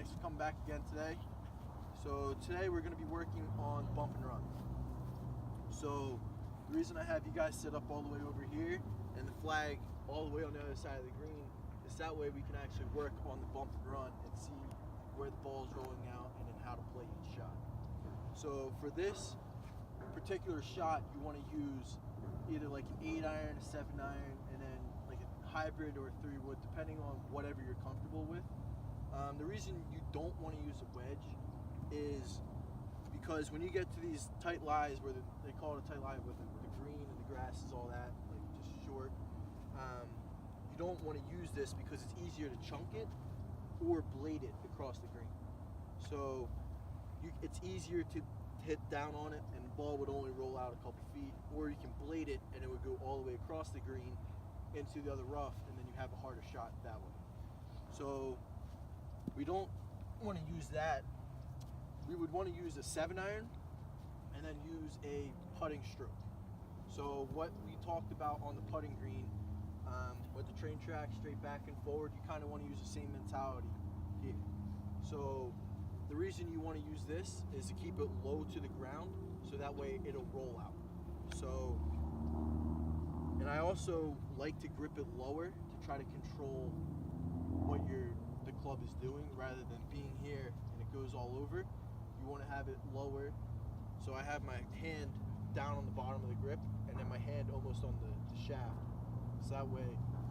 Thanks for coming back again today. So today we're going to be working on bump and run. So the reason I have you guys sit up all the way over here and the flag all the way on the other side of the green is that way we can actually work on the bump and run and see where the ball is rolling out and then how to play each shot. So for this particular shot, you want to use either like an 8-iron, a 7-iron, and then like a hybrid or a 3-wood, depending on whatever you're comfortable with. The reason you don't want to use a wedge is because when you get to these tight lies where they call it a tight lie with the green and the grass is all that, like just short, you don't want to use this because it's easier to chunk it or blade it across the green. So it's easier to hit down on it and the ball would only roll out a couple feet, or you can blade it and it would go all the way across the green into the other rough, and then you have a harder shot that way. So we don't want to use that. We would want to use a 7-iron and then use a putting stroke. So what we talked about on the putting green with the train track straight back and forward, you kind of want to use the same mentality here. So the reason you want to use this is to keep it low to the ground so that way it'll roll out. So, and I also like to grip it lower to try to control what the club is doing rather than being here and it goes all over. You want to have it lower. So I have my hand down on the bottom of the grip and then my hand almost on the shaft. So that way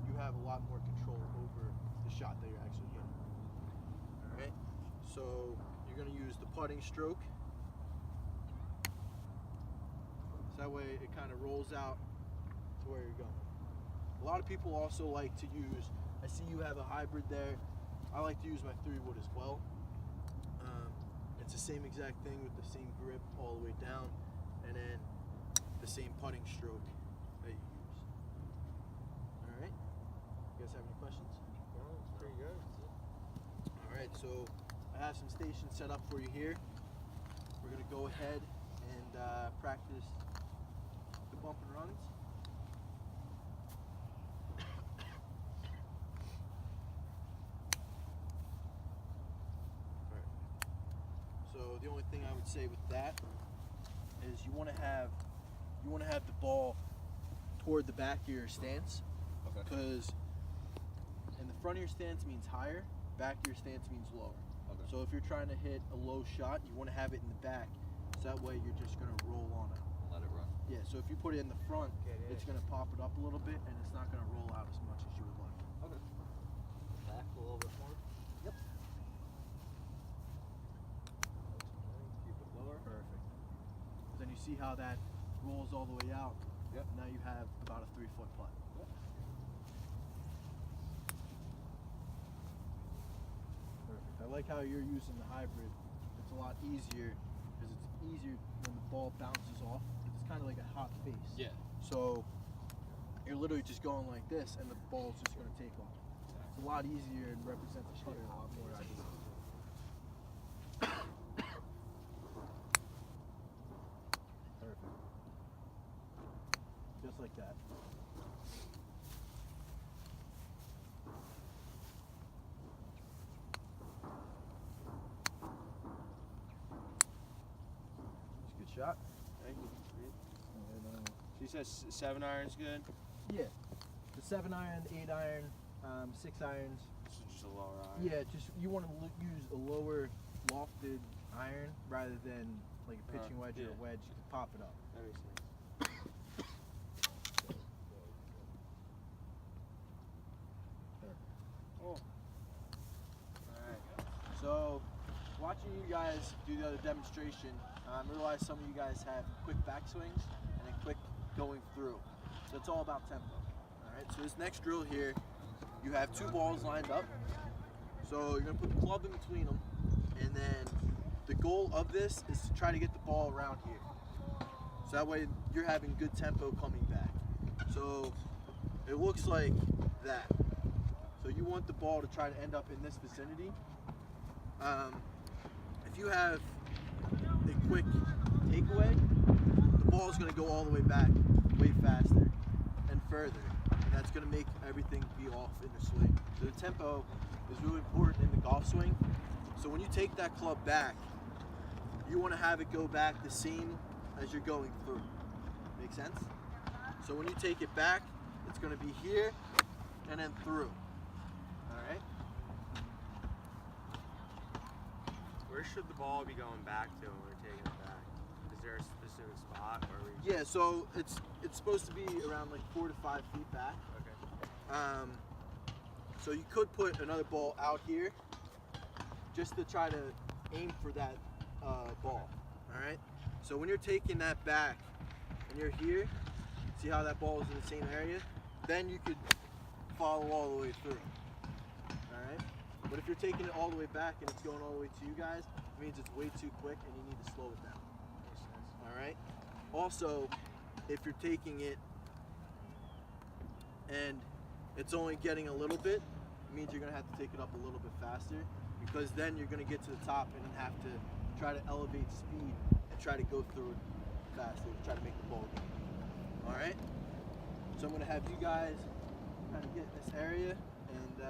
you have a lot more control over the shot that you're actually hitting. All right. So you're going to use the putting stroke. So that way it kind of rolls out to where you're going. A lot of people also like to use, I see you have a hybrid there. I like to use my 3-wood as well. It's the same exact thing with the same grip all the way down and then the same putting stroke that you use. All right. You guys have any questions? No, it's pretty good. All right, so I have some stations set up for you here. We're going to go ahead and practice the bump and runs. So the only thing I would say with that is you want to have the ball toward the back of your stance. Okay. Because in the front of your stance means higher, back of your stance means lower. Okay. So if you're trying to hit a low shot, you want to have it in the back, so that way you're just going to roll on it. Let it run. Yeah, so if you put it in the front, it's going to pop it up a little bit and it's not going to roll out as much as you would like. Okay. Back a little bit more. Yep. Keep it lower. Perfect. Then you see how that rolls all the way out. Yep. Now you have about a 3-foot putt. Yep. Perfect. I like how you're using the hybrid. It's a lot easier because it's easier when the ball bounces off. It's kind of like a hot face. Yeah. So you're literally just going like this and the ball's just going to take off. It's a lot easier and represents the putter a lot more, I believe. Perfect. Just like that. That's a good shot. Thank you. And, She says 7-iron's good. yeah, the 7-iron, 8-iron, 6-irons. This is just a lower iron. Yeah, just you want to use a lower lofted iron rather than like a pitching wedge or yeah. a wedge to pop it up. That makes sense. Oh. Alright. So, watching you guys do the other demonstration, I realized some of you guys have quick backswings and then quick going through. So it's all about tempo. Alright, so this next drill here, you have 2 balls lined up. So you're going to put the club in between them, and then the goal of this is to try to get the ball around here. So that way you're having good tempo coming back. So it looks like that. So you want the ball to try to end up in this vicinity. If you have a quick takeaway, the ball is going to go all the way back way faster and further. And that's going to make everything be off in the swing. So the tempo is really important in the golf swing. So when you take that club back, you want to have it go back the same as you're going through. Make sense? So when you take it back, it's going to be here and then through. All right? Where should the ball be going back to when we're taking it back? Is there a specific spot where we? Yeah, so it's supposed to be around like 4 to 5 feet back. Okay. So you could put another ball out here just to try to aim for that ball. All right? So when you're taking that back and you're here, see how that ball is in the same area? Then you could follow all the way through. All right? But if you're taking it all the way back and it's going all the way to you guys, it means it's way too quick and you need to slow it down. Makes sense. All right? Also, if you're taking it and it's only getting a little bit, it means you're going to have to take it up a little bit faster, because then you're going to get to the top and have to try to elevate speed and try to go through it faster to try to make the ball go. All right? So I'm going to have you guys kind of get in this area and